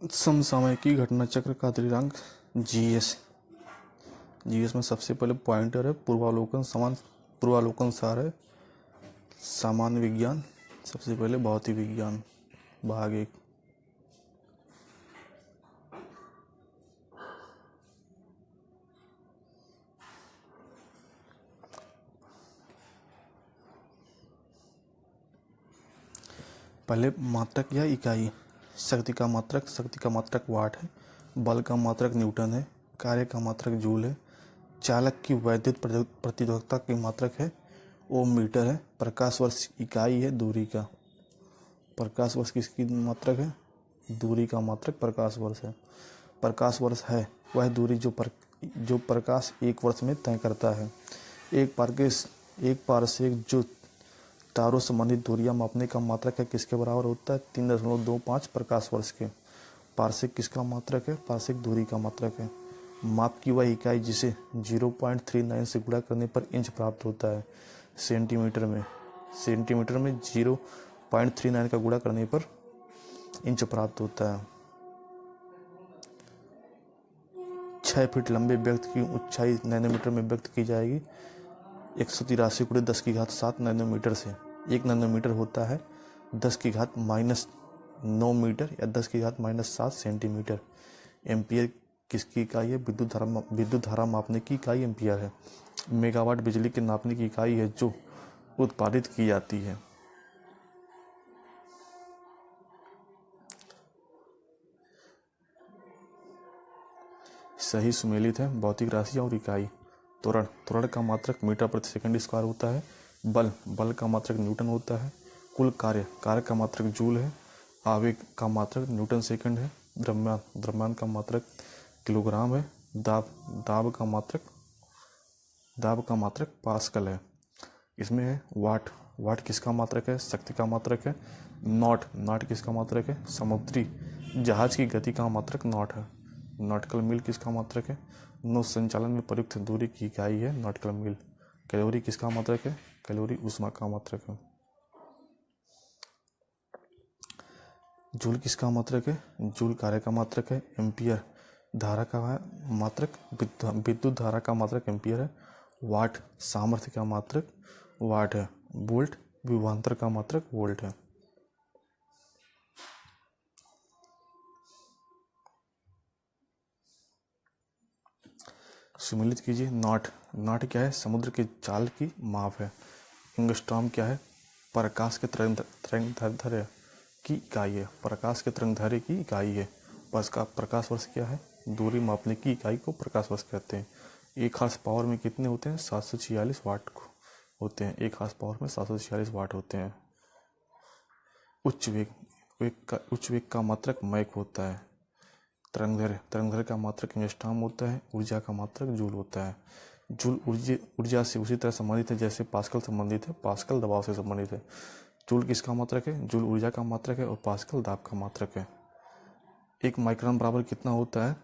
समसामयिकी घटना चक्र का स्थिरांक जीएस। जीएस में सबसे पहले पॉइंटर है, पूर्वावलोकन समान पूर्वावलोकन सार है, सामान्य विज्ञान, सबसे पहले भौतिक विज्ञान भाग 1। पहले मात्रक या इकाई। शक्ति का मात्रक वाट है, बल का मात्रक न्यूटन है, कार्य का मात्रक जूल है, चालक की वैद्युत प्रतिरोधकता की मात्रक है ओम मीटर है, प्रकाश वर्ष इकाई है दूरी का। प्रकाश वर्ष किसकी मात्रक है? दूरी का मात्रक प्रकाश वर्ष है। प्रकाश वर्ष है वह दूरी जो प्रकाश एक वर्ष में तय करता है। एक पार से जो तारों संबंधित दूरियां मापने का मात्रक है किसके बराबर होता है? 3.25 प्रकाश वर्ष के। पार्सेक किसका मात्रक है? पार्सेक दूरी का मात्रक है। माप की वह इकाई जिसे 0.39 से गुणा करने पर इंच प्राप्त होता है। सेंटीमीटर में 0.39 का गुणा करने पर इंच प्राप्त होता है। 6 फीट लंबे व्यक्ति की ऊंचाई नैनोमीटर में व्यक्त की जाएगी 183 × 10⁻7 नैनोमीटर से। 1 नैनोमीटर होता है 10⁻⁻9 मीटर या 10⁻⁻7 सेंटीमीटर। एम्पियर किसकी इकाई है? विद्युत धारा मापने की इकाई एम्पियर है। मेगावाट बिजली के नापने की इकाई है जो उत्पादित की जाती है। सही सुमेलित है भौतिक राशि और इकाई। त्वरण का मात्रक मीटर प्रति सेकंड स्क्वायर होता है। बल का मात्रक न्यूटन होता है। कुल कार्य का मात्रक जूल है। आवेग का मात्रक न्यूटन सेकंड है। द्रव्यमान का मात्रक किलोग्राम है। दाब का मात्रक पास्कल है। इसमें है वाट किसका मात्रक है? शक्ति का मात्रक है। नॉट किसका मात्रक है? समुद्री जहाज की गति का मात्रक नॉट है। नॉटिकल मील किसका मात्रक है? नौ संचालन में प्रयुक्त दूरी की इकाई है नॉटिकल मील। कैलोरी किसका मात्रक है? कैलोरी ऊष्मा का मात्रक है। जूल किसका मात्रक है? जूल कार्य का मात्रक है। एम्पियर धारा का मात्रक, विद्युत धारा का मात्रक एम्पियर है। वाट सामर्थ्य का मात्रक वाट है। वोल्ट विभवांतर का मात्रक वोल्ट है। सुमेलित कीजिए। नॉट क्या है? समुद्र के चाल की माप है। एंगस्ट्रॉम क्या है? प्रकाश के तरंगदैर्घ्य की इकाई है। प्रकाश के तरंगदैर्घ्य की इकाई है। प्रकाश वर्ष क्या है? दूरी मापने की इकाई को प्रकाश वर्ष कहते हैं। 1 हॉर्स पावर में कितने होते हैं? 746 वाट होते हैं। 1 हॉर्स पावर में 746 वाट होते हैं। उच्च वेग का मात्रक मैक होता है। तरंगदैर्घ्य का मात्रक एंगस्ट्रॉम होता है। ऊर्जा का मात्रक जूल होता है। जूल ऊर्जा से उसी तरह संबंधित है जैसे पास्कल संबंधित है। पास्कल दबाव से संबंधित है। जूल किसका मात्रक है? जूल ऊर्जा का मात्रक है और पास्कल दाब का मात्रक है। 1 माइक्रोन बराबर कितना होता है?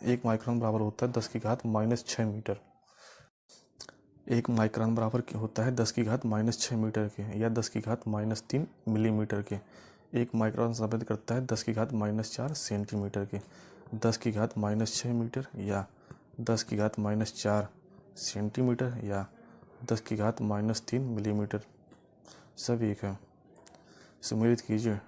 1 माइक्रोन बराबर होता है 10⁻⁻6 मीटर। 1 माइक्रोन बराबर होता है 10⁻⁻6 मीटर के या 10⁻⁻3 मिलीमीटर के। 1 माइक्रोन संबंधित करता है 10⁻⁻4 सेंटीमीटर के। 10⁻⁻6 मीटर या 10⁻⁻4 सेंटीमीटर या 10⁻⁻3 मिलीमीटर सब एक है। सुमेलित कीजिए।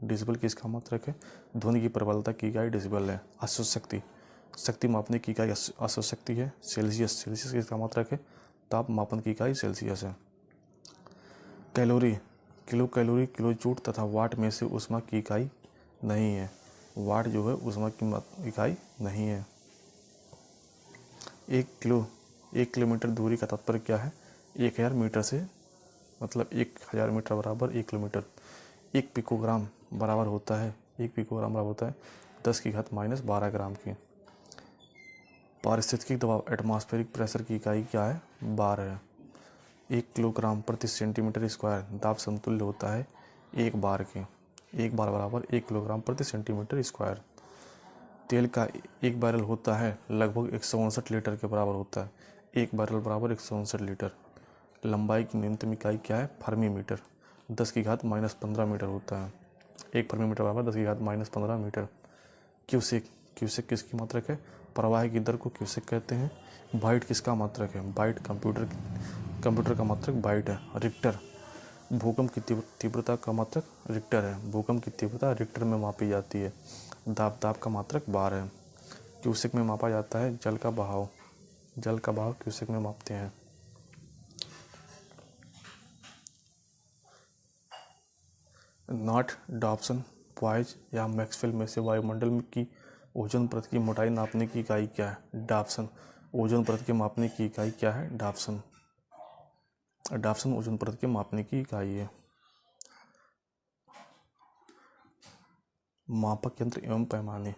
डेसिबल किसका मात्रक है? ध्वनि की प्रबलता की इकाई डेसिबल है। अश्व शक्ति मापने की इकाई अश्व शक्ति है। सेल्सियस किसका मात्रक है? ताप मापन की इकाई सेल्सियस है। कैलोरी किलो जूल तथा वाट में से ऊष्मा की इकाई नहीं है। वाट जो है ऊष्मा की इकाई नहीं है। 1 किलोमीटर दूरी का तात्पर्य क्या है? 1000 मीटर से, मतलब 1000 मीटर बराबर 1 किलोमीटर। 1 पिकोग्राम बराबर होता है 10⁻12 ग्राम की। पारिस्थितिक दबाव एटमॉस्फेरिक प्रेशर की इकाई क्या है? बार है। 1 किलोग्राम प्रति सेंटीमीटर स्क्वायर दाब समतुल्य होता है 1 बार के। 1 बार बराबर 1 किलोग्राम प्रति सेंटीमीटर स्क्वायर। तेल का 1 बैरल होता है लगभग 159 लीटर के बराबर होता है। 1 बैरल बराबर 159 लीटर। लंबाई की न्यूनतम इकाई क्या है? Fermi metre. 10⁻⁻15 मीटर होता है। 1/m = 10⁻⁻15 metre. क्यूसेक, क्यूसेक किसकी मात्रक है? प्रवाह की दर को क्यूसेक कहते हैं। बाइट किसका मात्रक है? बाइट कंप्यूटर का मात्रक बाइट है। रिक्टर, भूकंप की तीव्रता का मात्रक रिक्टर है। भूकंप की तीव्रता रिक्टर में मापी जाती है। दाब का मात्रक बार है। क्यूसेक में मापा जाता है जल का बहाव। जल का बहाव क्यूसेक में मापते हैं। नॉट, डॉप्सन, पॉइज या मैक्सवेल में से वायुमंडल की ओजोन परत की मोटाई नापने की इकाई क्या है? डॉप्सन। ओजोन परत के मापने की इकाई क्या है? डॉप्सन। डॉप्सन ओजोन परत के मापने की इकाई है। मापक यंत्र एवं पैमाने।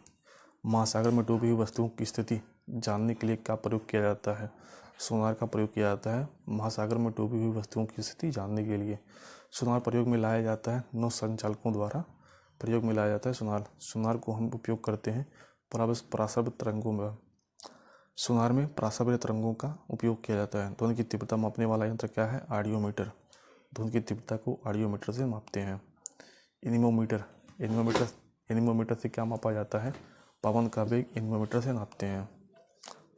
महासागर में डूबी हुई वस्तुओं की स्थिति जानने के लिए क्या प्रयोग किया जाता है? सोनार का प्रयोग किया जाता है महासागर में डूबी हुई वस्तुओं की स्थिति जानने के लिए। सोनार प्रयोग में लाया जाता है नौ संचालकों द्वारा प्रयोग में लाया जाता है सोनार। सोनार को हम उपयोग करते हैं पराश्रव्य तरंगों में। सोनार में पराश्रव्य तरंगों का उपयोग किया जाता है। ध्वनि की तीव्रता मापने वाला यंत्र क्या है? ऑडियोमीटर। ध्वनि की तीव्रता को ऑडियोमीटर से मापते हैं। एनीमोमीटर, एनीमोमीटर से क्या मापा जाता है? पवन का वेग एनीमोमीटर से नापते हैं।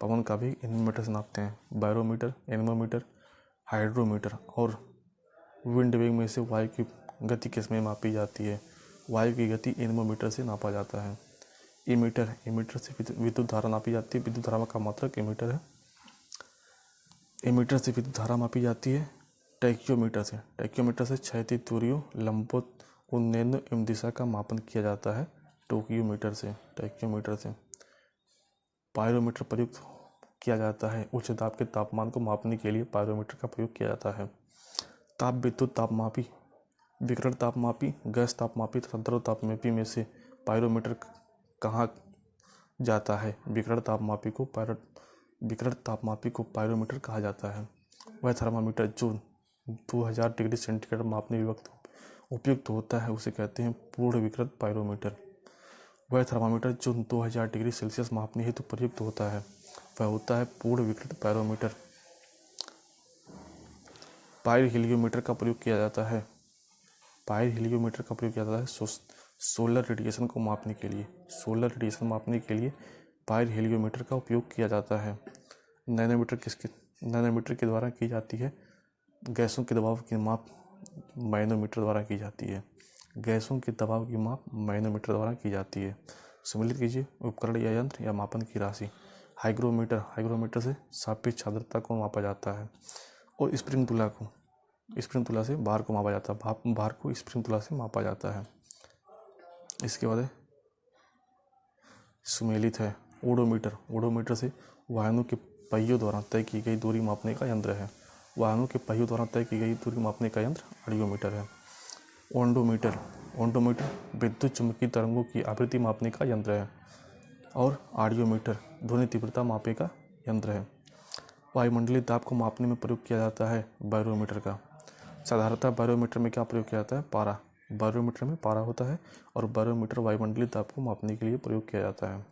पवन का वेग एनीमोमीटर से नापते हैं। बैरोमीटर, एनीमोमीटर, हाइड्रोमीटर और विंड वेग में से वायु की गति किसमें मापी जाती है? वायु की गति एनीमोमीटर से नापा जाता है। एमीटर, एमीटर से विद्युत धारा नापी जाती है। विद्युत धारा का मात्रक एमीटर है। एमीटर से विद्युत धारा मापी जाती है। टैक्योमीटर से क्षैतिज दूरियों, लंबवत, उन्नयन एवं दिशा का मापन किया जाता है। टैक्योमीटर से। पायरोमीटर प्रयुक्त किया जाता है। उच्च दाब के तापमान को मापने के लिए पायरोमीटर का प्रयोग किया जाता है। ताप विद्युत तापमापी, विकिरण तापमापी, गैस तापमापी तथा द्रव तापमापी में से पायरोमीटर कहाँ जाता है? विकिरण तापमापी को पायरोमीटर कहा जाता है। वह थर्मामीटर जो 2000 डिग्री सेंटीग्रेड मापने वक्त उपयुक्त होता है उसे कहते हैं पूर्ण विकृत पायरोमीटर। वह थर्मामीटर जो 2000 डिग्री सेल्सियस मापने हेतु प्रयुक्त होता है वह होता है पूर्ण विकृत पायरोमीटर। पायर हेलियोमीटर का प्रयोग किया जाता है। सोलर रेडिएशन को मापने के लिए। पायर हेलियोमीटर का उपयोग किया जाता है। नैनोमीटर के द्वारा की जाती है। गैसों के दबाव की माप मैनोमीटर द्वारा की जाती है। सम्मिलित कीजिए उपकरण या यंत्र या मापन की राशि। हाइग्रोमीटर से सापेक्ष आर्द्रता को मापा जाता है। और स्प्रिंग तुला से भार को मापा जाता है। भार को स्प्रिंग तुला से मापा जाता है। इसके बाद सुमेलित है ओडोमीटर से वाहनों के पहियों द्वारा तय की गई दूरी मापने का यंत्र है। ऑडियोमीटर है। ओंडोमीटर विद्युत चुम्बकीय तरंगों की आवृत्ति मापने का यंत्र है। और ऑडियोमीटर ध्वनि तीव्रता मापने का यंत्र है। वायुमंडलीय दाब को मापने में प्रयोग किया जाता है बैरोमीटर का। साधारणतः बैरोमीटर में क्या प्रयोग किया जाता है? पारा। बैरोमीटर में पारा होता है और बैरोमीटर वायुमंडलीय दाब को मापने के लिए प्रयोग किया जाता है।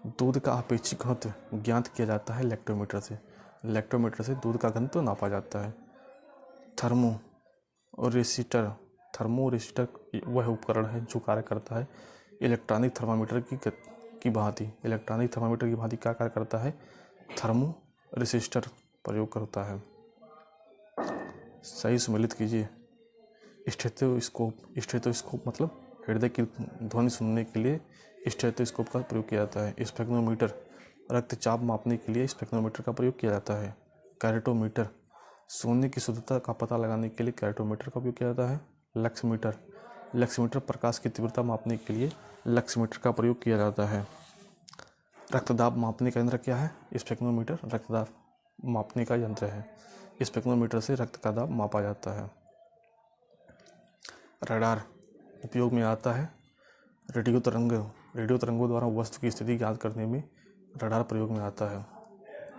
दूध का अपेक्षित घनत्व ज्ञात किया जाता है लैक्टोमीटर से दूध का घनत्व नापा जाता है। थर्मोरेसिस्टर वह उपकरण है जो कार्य करता है इलेक्ट्रॉनिक थर्मामीटर की भांति। क्या कार्य करता है? थर्मोरेसिस्टर प्रयोग करता है। सही सम्मिलित कीजिए। स्टेथोस्कोप मतलब हृदय की ध्वनि सुनने के लिए स्टेथोस्कोप का प्रयोग किया जाता है। स्पेक्ट्रोमीटर रक्तचाप मापने के लिए स्पेक्ट्रोमीटर का प्रयोग किया जाता है। कैरेटोमीटर सोने की शुद्धता का पता लगाने के लिए कैरेटोमीटर का उपयोग किया जाता है। लक्समीटर प्रकाश की तीव्रता मापने के लिए लक्समीटर का प्रयोग किया जाता है। रक्तदाब मापने का यंत्र क्या है? स्पेक्ट्रोमीटर रक्तदाब मापने का यंत्र है। स्पेक्ट्रोमीटर से रक्त का दाब मापा जाता है। रडार उपयोग में आता है। रेडियो तरंगों द्वारा वस्तु की स्थिति ज्ञात करने में रडार प्रयोग में आता है।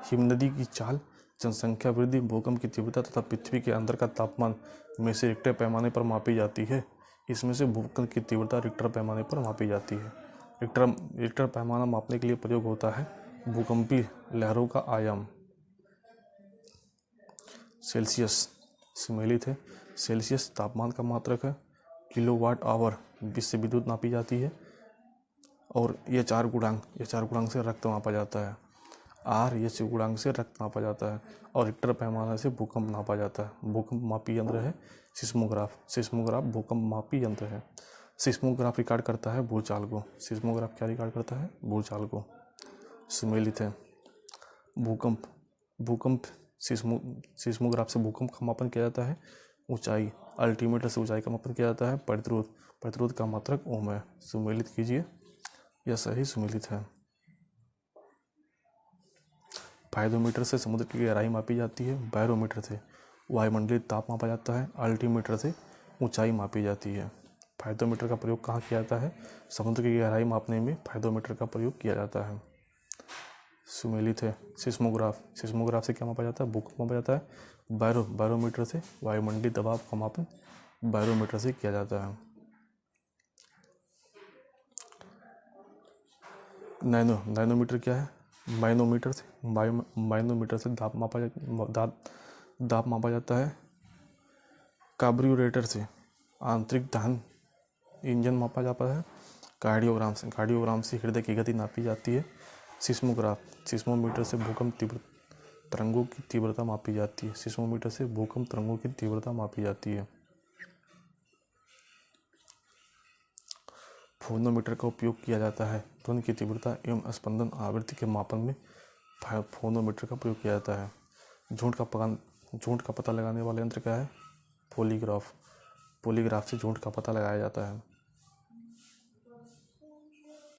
हिमनदी की चाल, जनसंख्या वृद्धि, भूकंप की तीव्रता तथा पृथ्वी के अंदर का तापमान में से रिक्टर पैमाने पर मापी जाती है। इसमें से भूकंप की तीव्रता रिक्टर पैमाने पर मापी जाती है। रिक्टर पैमाना मापने के लिए प्रयोग होता है भूकंपीय लहरों का आयाम। सेल्सियस सम्मिलित है। सेल्सियस तापमान का मात्रक है। किलोवाट आवर से विद्युत नापी जाती है। और ये चार गुणांक से रक्त मापा जाता है। आर ये गुणांक से रक्त मापा जाता है। और रिक्टर पैमाने से भूकंप नापा जाता है। भूकंप मापी यंत्र है सिस्मोग्राफ भूकंप मापी यंत्र है। सिस्मोग्राफ रिकॉर्ड करता है भूचाल को। सिस्मोग्राफ क्या रिकॉर्ड करता है? भूचाल को। सुमेलित है। भूकंप सिस्मोग्राफ से भूकंप का मापन किया जाता है। ऊंचाई अल्टीमीटर से ऊंचाई का मापन किया जाता है। प्रतिरोध का मात्रक ओम है। सुमेलित कीजिए, यह सही सुमेलित है। फायदोमीटर से समुद्र की गहराई मापी जाती है। बैरोमीटर से वायुमंडलीय ताप मापा जाता है। अल्टीमीटर से ऊंचाई मापी जाती है। फायदोमीटर का प्रयोग कहाँ किया जाता है? समुद्र की गहराई मापने में फायदोमीटर का प्रयोग किया जाता है। सुमेलित है। सिस्मोग्राफ से क्या मापा जाता है? भूकंप मापा जाता है। बैरोमीटर से वायुमंडलीय दबाव का मापन बैरोमीटर से किया जाता है। नैनोमीटर क्या है? माइनोमीटर से दाब मापा जाता है। कार्ब्यूरेटर से आंतरिक दहन इंजन मापा जाता है। कार्डियोग्राम से हृदय की गति नापी जाती है। सिस्मोमीटर से भूकंप तरंगों की तीव्रता मापी जाती है। सिस्मोमीटर से भूकंप तरंगों की तीव्रता मापी जाती है। फोनोमीटर का उपयोग किया जाता है। ध्वनि की तीव्रता एवं स्पंदन आवृत्ति के मापन में फोनोमीटर का प्रयोग किया जाता है। झूठ का पता लगाने वाला यंत्र क्या है? पॉलीग्राफ से झूठ का पता लगाया जाता है।